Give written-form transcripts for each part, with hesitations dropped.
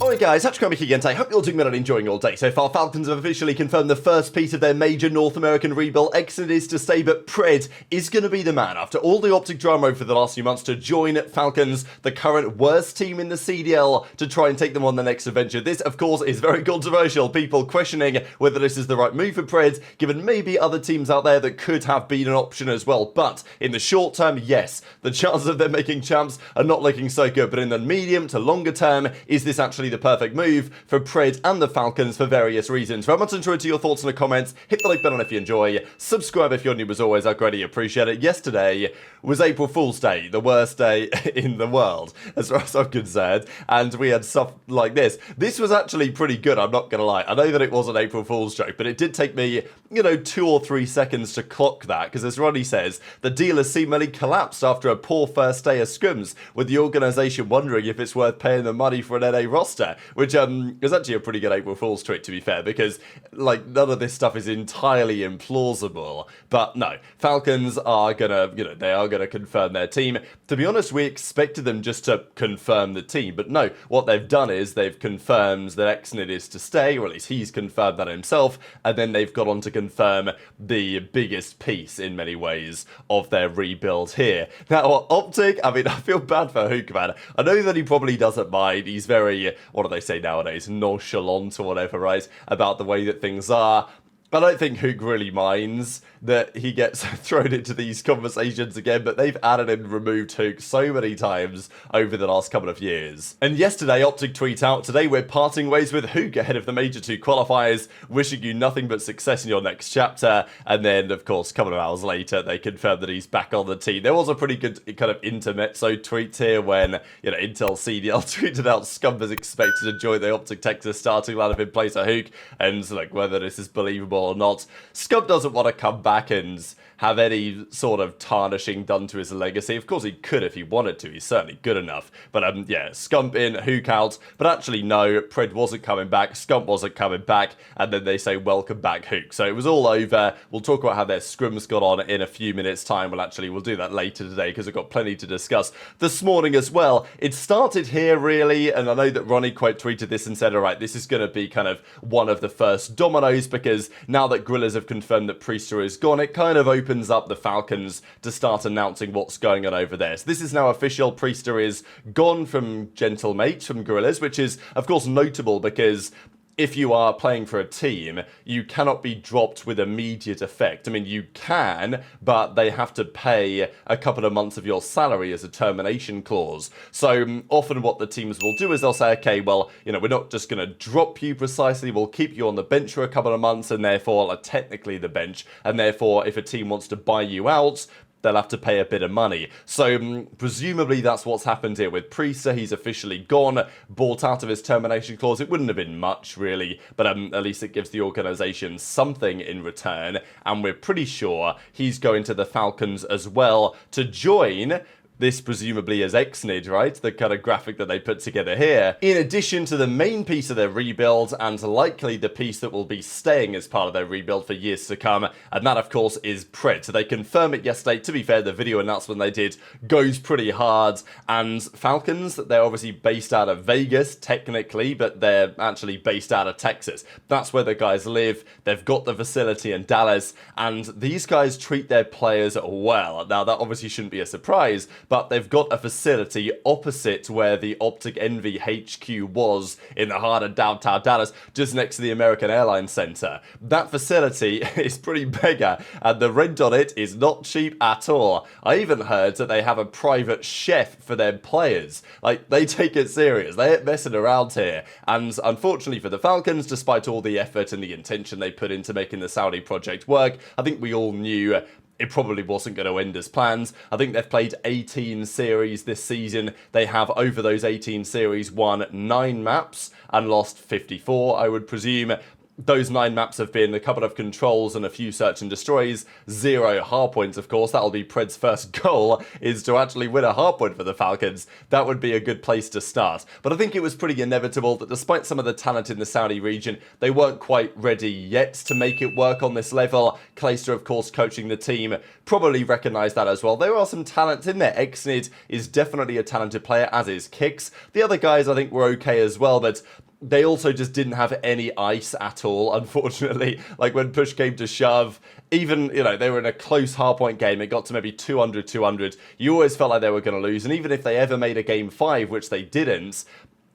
Alright guys, Kremp again. I hope you're doing well and enjoying your day. So far, Falcons have officially confirmed the first piece of their major North American rebuild. EXPAINS is to stay, but Pred is going to be the man after all the OpTic drama over the last few months to join Falcons, the current worst team in the CDL, to try and take them on the next adventure. This, of course, is very controversial. People questioning whether this is the right move for Pred, given maybe other teams out there that could have been an option as well. But in the short term, yes, the chances of them making champs are not looking so good. But in the medium to longer term, is this actually the perfect move for Pred and the Falcons for various reasons? Very much enjoyed to your thoughts in the comments. Hit the like button if you enjoy. Subscribe if you're new as always. I'd greatly appreciate it. Yesterday was April Fool's Day, the worst day in the world, as far as I'm concerned. And we had stuff like this. This was actually pretty good, I'm not going to lie. I know that it was an April Fool's joke, but it did take me, 2 or 3 seconds to clock that. Because as Ronnie says, the deal has seemingly collapsed after a poor first day of scrims, with the organisation wondering if it's worth paying the money for an NA roster. Which is actually a pretty good April Fool's trick, to be fair, because none of this stuff is entirely implausible. But no, Falcons are gonna, they are gonna confirm their team. To be honest, we expected them just to confirm the team, but no, what they've done is they've confirmed that EXPAINS is to stay, or at least he's confirmed that himself, and then they've got on to confirm the biggest piece in many ways of their rebuild here. Now, OpTic, I mean, I feel bad for Huke, man. I know that he probably doesn't mind. He's very, what do they say nowadays, nonchalant or whatever, right, about the way that things are. I don't think Huke really minds that he gets thrown into these conversations again, but they've added and removed Huke so many times over the last couple of years. And yesterday, OpTic tweet out, "Today we're parting ways with Huke ahead of the Major 2 qualifiers, wishing you nothing but success in your next chapter." And then, of course, a couple of hours later, they confirmed that he's back on the team. There was a pretty good kind of intermezzo tweet here when, Intel CDL tweeted out Scump is expected to join the OpTic Texas starting lineup in place of Huke, and whether this is believable or not. Scump doesn't want to come back and have any sort of tarnishing done to his legacy. Of course he could if he wanted to, he's certainly good enough. But yeah, Scump in, Huke out. But actually no, Pred wasn't coming back, Scump wasn't coming back, and then they say welcome back Huke. So it was all over. We'll talk about how their scrims got on in a few minutes time. We'll do that later today because we've got plenty to discuss this morning as well. It started here really, and I know that Ronnie quote tweeted this and said, alright, this is going to be kind of one of the first dominoes, because now that Gorillas have confirmed that Priester is gone, it kind of opens up the Falcons to start announcing what's going on over there. So this is now official. Priester is gone from Gentlemate, from Gorillas, which is of course notable because if you are playing for a team, you cannot be dropped with immediate effect. I mean, you can, but they have to pay a couple of months of your salary as a termination clause. So often what the teams will do is they'll say, okay, well, we're not just going to drop you precisely, we'll keep you on the bench for a couple of months, and therefore, technically the bench, and therefore, if a team wants to buy you out, they'll have to pay a bit of money. So presumably that's what's happened here with Priester. He's officially gone, bought out of his termination clause. It wouldn't have been much really, but at least it gives the organisation something in return. And we're pretty sure he's going to the Falcons as well to join. This presumably is EXPAINS, right? The kind of graphic that they put together here. In addition to the main piece of their rebuild, and likely the piece that will be staying as part of their rebuild for years to come, and that of course is Pred. So they confirmed it yesterday. To be fair, the video announcement they did goes pretty hard, and Falcons, they're obviously based out of Vegas, technically, but they're actually based out of Texas. That's where the guys live. They've got the facility in Dallas, and these guys treat their players well. Now, that obviously shouldn't be a surprise, but they've got a facility opposite where the OpTic Envy HQ was in the heart of downtown Dallas, just next to the American Airlines Center. That facility is pretty mega, and the rent on it is not cheap at all. I even heard that they have a private chef for their players. They take it serious. They ain't messing around here. And unfortunately for the Falcons, despite all the effort and the intention they put into making the Saudi project work, I think we all knew it probably wasn't going to end as planned. I think they've played 18 series this season. They have, over those 18 series, won 9 maps and lost 54, I would presume. Those 9 maps have been a couple of controls and a few search and destroys, 0 hardpoints, of course. That'll be Pred's first goal, is to actually win a hardpoint for the Falcons. That would be a good place to start. But I think it was pretty inevitable that despite some of the talent in the Saudi region, they weren't quite ready yet to make it work on this level. Clayster, of course, coaching the team, probably recognised that as well. There are some talents in there. Xnid is definitely a talented player, as is Kix. The other guys, I think, were okay as well, but they also just didn't have any ice at all, unfortunately. Like, when push came to shove, even, you know, they were in a close hardpoint game, it got to maybe 200, you always felt like they were going to lose. And even if they ever made a game 5, which they didn't,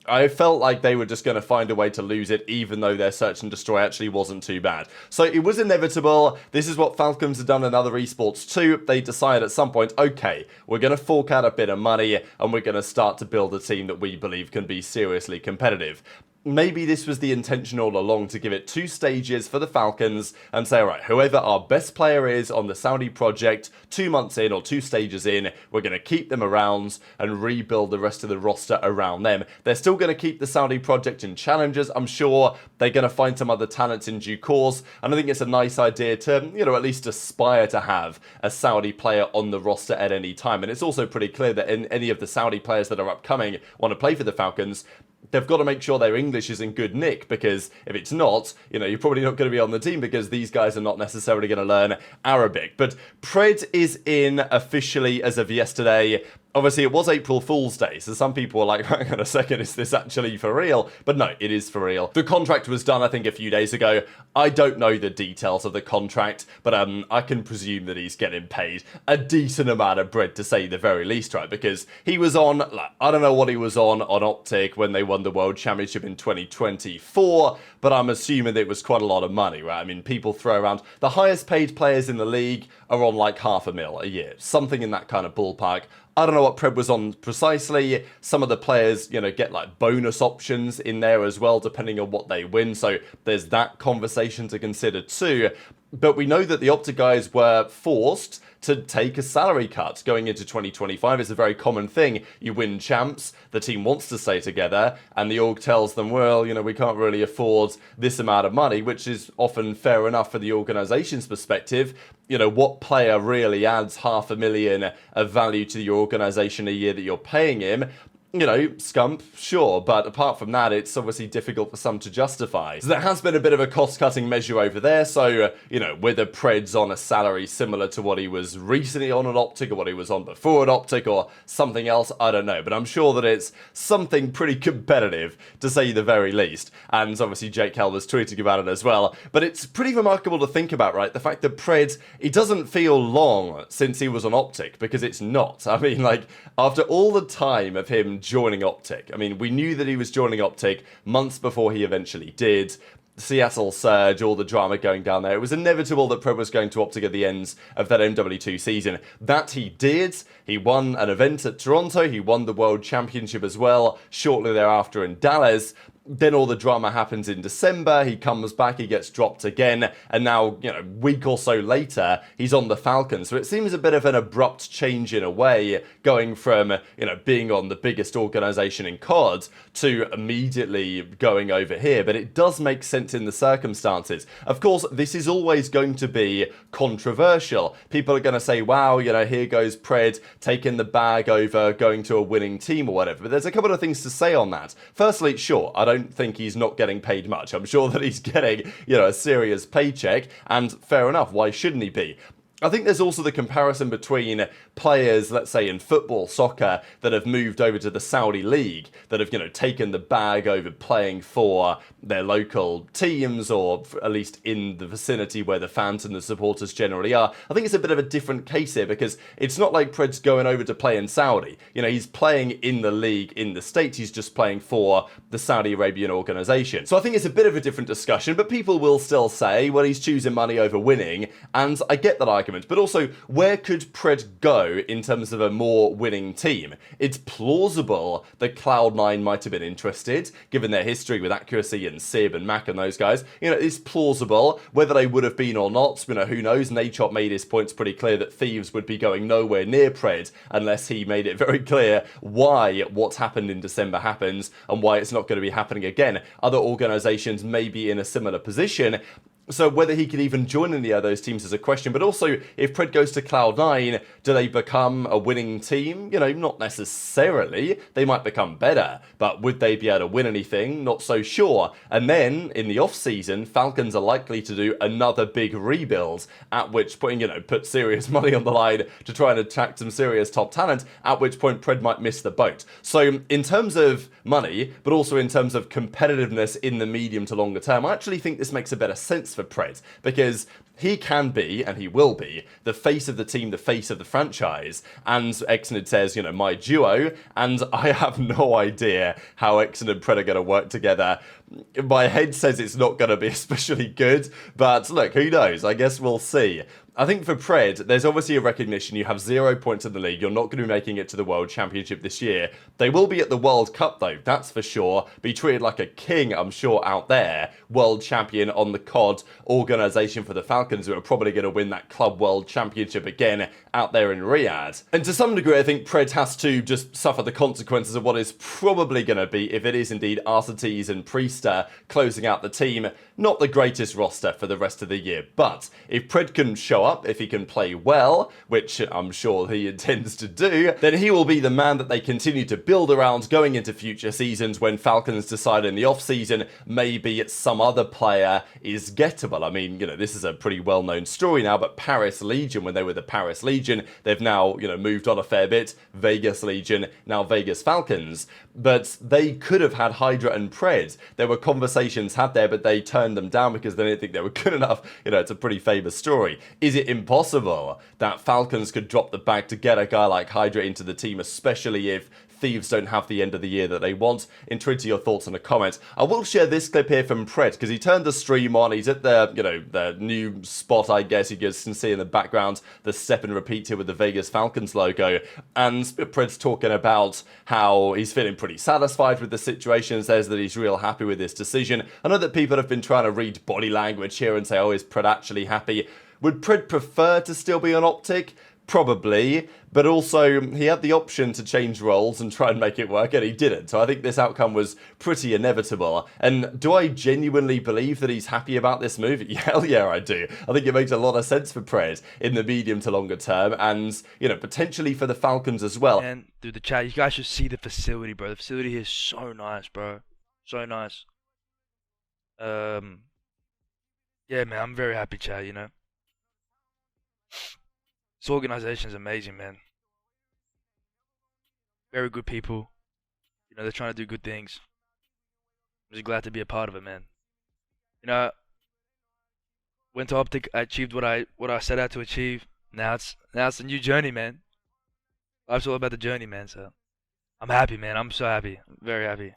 I felt like they were just going to find a way to lose it, even though their search and destroy actually wasn't too bad. So it was inevitable. This is what Falcons have done in other esports too. They decided at some point, okay, we're going to fork out a bit of money and we're going to start to build a team that we believe can be seriously competitive. Maybe this was the intention all along, to give it 2 stages for the Falcons and say, all right, whoever our best player is on the Saudi project, 2 months in or 2 stages in, we're going to keep them around and rebuild the rest of the roster around them. They're still going to keep the Saudi project in challenges. I'm sure they're going to find some other talents in due course. And I think it's a nice idea to, you know, at least aspire to have a Saudi player on the roster at any time. And it's also pretty clear that any of the Saudi players that are upcoming want to play for the Falcons, they've got to make sure their English is in good nick, because if it's not, you know, you're probably not going to be on the team, because these guys are not necessarily going to learn Arabic. But Pred is in officially as of yesterday. Obviously, it was April Fool's Day, so some people were like, hang on a second, is this actually for real? But no, it is for real. The contract was done, I think, a few days ago. I don't know the details of the contract, but I can presume that he's getting paid a decent amount of bread, to say the very least, right? Because he was on, like, I don't know what he was on OpTic when they won the World Championship in 2024, but I'm assuming that it was quite a lot of money, right? I mean, people throw around, the highest paid players in the league are on like $500,000 a year, something in that kind of ballpark. I don't know what Pred was on precisely. Some of the players, you know, get like bonus options in there as well, depending on what they win. So there's that conversation to consider too. But we know that the OpTic guys were forced to take a salary cut going into 2025. It's a very common thing. You win champs, the team wants to stay together, and the org tells them, well, you know, we can't really afford this amount of money, which is often fair enough for the organization's perspective. You know, what player really adds $500,000 of value to your organization a year that you're paying him? You know, Scump, sure, but apart from that, it's obviously difficult for some to justify. So there has been a bit of a cost-cutting measure over there, so, you know, whether Pred's on a salary similar to what he was recently on at OpTic, or what he was on before at OpTic, or something else, I don't know, but I'm sure that it's something pretty competitive, to say the very least. And obviously Jake Hell was tweeting about it as well, but it's pretty remarkable to think about, right? The fact that Pred, it doesn't feel long since he was on OpTic, because it's not. I mean, like, after all the time of him joining OpTic. I mean, we knew that he was joining OpTic months before he eventually did. Seattle surge, all the drama going down there. It was inevitable that Pred was going to OpTic at the ends of that MW2 season. That he did. He won an event at Toronto. He won the World Championship as well shortly thereafter in Dallas. Then all the drama happens in December, he comes back, he gets dropped again, and now, you know, a week or so later, he's on the Falcons. So it seems a bit of an abrupt change in a way, going from, you know, being on the biggest organization in COD to immediately going over here. But it does make sense in the circumstances. Of course, this is always going to be controversial. People are going to say, wow, you know, here goes Pred taking the bag over, going to a winning team or whatever. But there's a couple of things to say on that. Firstly, sure, I don't think he's not getting paid much. I'm sure that he's getting, you know, a serious paycheck, and fair enough, why shouldn't he be? I think there's also the comparison between players, let's say in football, soccer, that have moved over to the Saudi League, that have, you know, taken the bag over playing for their local teams, or at least in the vicinity where the fans and the supporters generally are. I think it's a bit of a different case here, because it's not like Pred's going over to play in Saudi. You know, he's playing in the league in the States, he's just playing for the Saudi Arabian organization. So I think it's a bit of a different discussion, but people will still say, well, he's choosing money over winning, and I get that argument. argument. But also, where could Pred go in terms of a more winning team? It's plausible that Cloud9 might have been interested, given their history with Accuracy and Sib and Mack and those guys. You know, it's plausible. Whether they would have been or not, you know, who knows? Nachop made his points pretty clear that Thieves would be going nowhere near Pred unless he made it very clear why what's happened in December happens and why it's not going to be happening again. Other organizations may be in a similar position. So whether he could even join any of those teams is a question. But also, if Pred goes to Cloud9, do they become a winning team? You know, not necessarily. They might become better. But would they be able to win anything? Not so sure. And then, in the off-season, Falcons are likely to do another big rebuild, at which point, you know, put serious money on the line to try and attract some serious top talent, at which point Pred might miss the boat. So, in terms of money, but also in terms of competitiveness in the medium to longer term, I actually think this makes a better sense for Pred, because he can be, and he will be, the face of the team, the face of the franchise. And Exnid says, you know, my duo, and I have no idea how Exnid and Pred are going to work together. My head says it's not going to be especially good, but look, who knows? I guess we'll see. I think for Pred, there's obviously a recognition you have 0 points in the league. You're not going to be making it to the World Championship this year. They will be at the World Cup, though, that's for sure. Be treated like a king, I'm sure, out there. World Champion on the COD organisation for the Falcons, who are probably going to win that Club World Championship again out there in Riyadh. And to some degree, I think Pred has to just suffer the consequences of what is probably going to be, if it is indeed Arcetes and Priester closing out the team, not the greatest roster for the rest of the year. But if Pred can show up, if he can play well, which I'm sure he intends to do, then he will be the man that they continue to build around going into future seasons when Falcons decide in the off-season maybe some other player is gettable. I mean, you know, this is a pretty well-known story now, but Paris Legion, when they were the Paris Legion, they've now, you know, moved on a fair bit. Vegas Legion, now Vegas Falcons. But they could have had HyDra and Pred. There were conversations had there, but they turned them down because they didn't think they were good enough. You know, it's a pretty famous story. Is it impossible that Falcons could drop the bag to get a guy like HyDra into the team, especially if Thieves don't have the end of the year that they want? Intrigued to your thoughts in the comments. I will share this clip here from Pred, because he turned the stream on. He's at the, you know, the new spot, I guess you guys can see in the background, the step and repeat here with the Vegas Falcons logo. And Pred's talking about how he's feeling pretty satisfied with the situation, says that he's real happy with this decision. I know that people have been trying to read body language here and say, oh, is Pred actually happy? Would Pred prefer to still be on OpTic? Probably, but also he had the option to change roles and try and make it work, and he didn't. So I think this outcome was pretty inevitable. And do I genuinely believe that he's happy about this move? Hell yeah, I do. I think it makes a lot of sense for Pred in the medium to longer term, and, you know, potentially for the Falcons as well. And through the chat, you guys should see the facility, bro. The facility here is so nice, bro. So nice. Yeah, man, I'm very happy, chat, you know. This organization is amazing, man. Very good people. You know, they're trying to do good things. I'm just glad to be a part of it, man. You know, went to OpTic, I achieved what I set out to achieve. Now it's a new journey, man. Life's all about the journey, man. So I'm happy, man. I'm so happy. I'm very happy.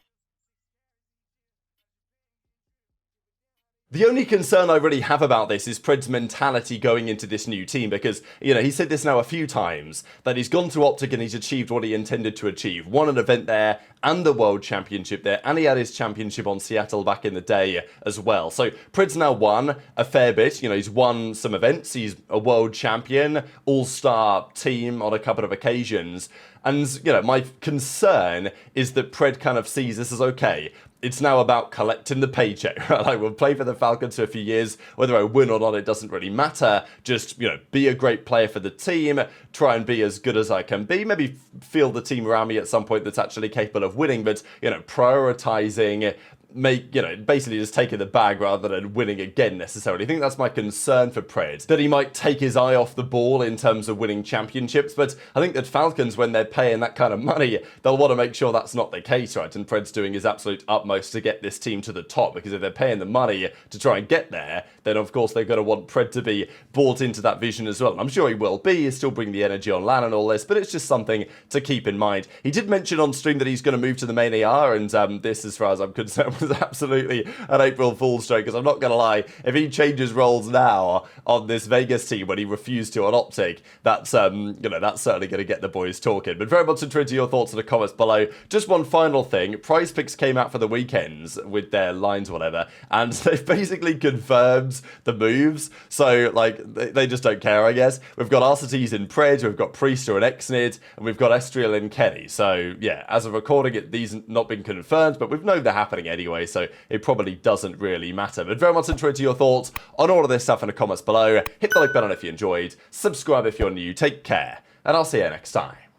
The only concern I really have about this is Pred's mentality going into this new team, because, you know, he said this now a few times, that he's gone to OpTic and he's achieved what he intended to achieve. Won an event there and the World Championship there, and he had his championship on Seattle back in the day as well. So Pred's now won a fair bit. You know, he's won some events. He's a world champion, all-star team on a couple of occasions. And, you know, my concern is that Pred kind of sees this as, okay, it's now about collecting the paycheck, right? Like, we'll play for the Falcons for a few years. Whether I win or not, it doesn't really matter. Just, you know, be a great player for the team. Try and be as good as I can be. Maybe feel the team around me at some point that's actually capable of winning. But, you know, prioritizing, basically just taking the bag rather than winning again necessarily. I think that's my concern for Pred, that he might take his eye off the ball in terms of winning championships. But I think that Falcons, when they're paying that kind of money, they'll want to make sure that's not the case, right? And Pred's doing his absolute utmost to get this team to the top, because if they're paying the money to try and get there, then of course they're going to want Pred to be bought into that vision as well. And I'm sure he will be. He'll still bring the energy on LAN and all this, but it's just something to keep in mind. He did mention on stream that he's going to move to the main AR, and this, as far as I'm concerned, is absolutely an April Fool's joke, because I'm not going to lie, if he changes roles now on this Vegas team when he refused to on OpTic, that's, that's certainly going to get the boys talking. But very much intrigued to your thoughts in the comments below. Just one final thing, Prize Picks came out for the weekends with their lines or whatever, and they've basically confirmed the moves, so, like, they just don't care, I guess. We've got Arcetes in Pred, we've got Priester and Exnid, and we've got Estriel and Kenny. So, yeah, as of recording, these not been confirmed, but we've known they're happening anyway, so it probably doesn't really matter. But very much intrigued to your thoughts on all of this stuff in the comments below. Hit the like button if you enjoyed, subscribe if you're new, take care, and I'll see you next time.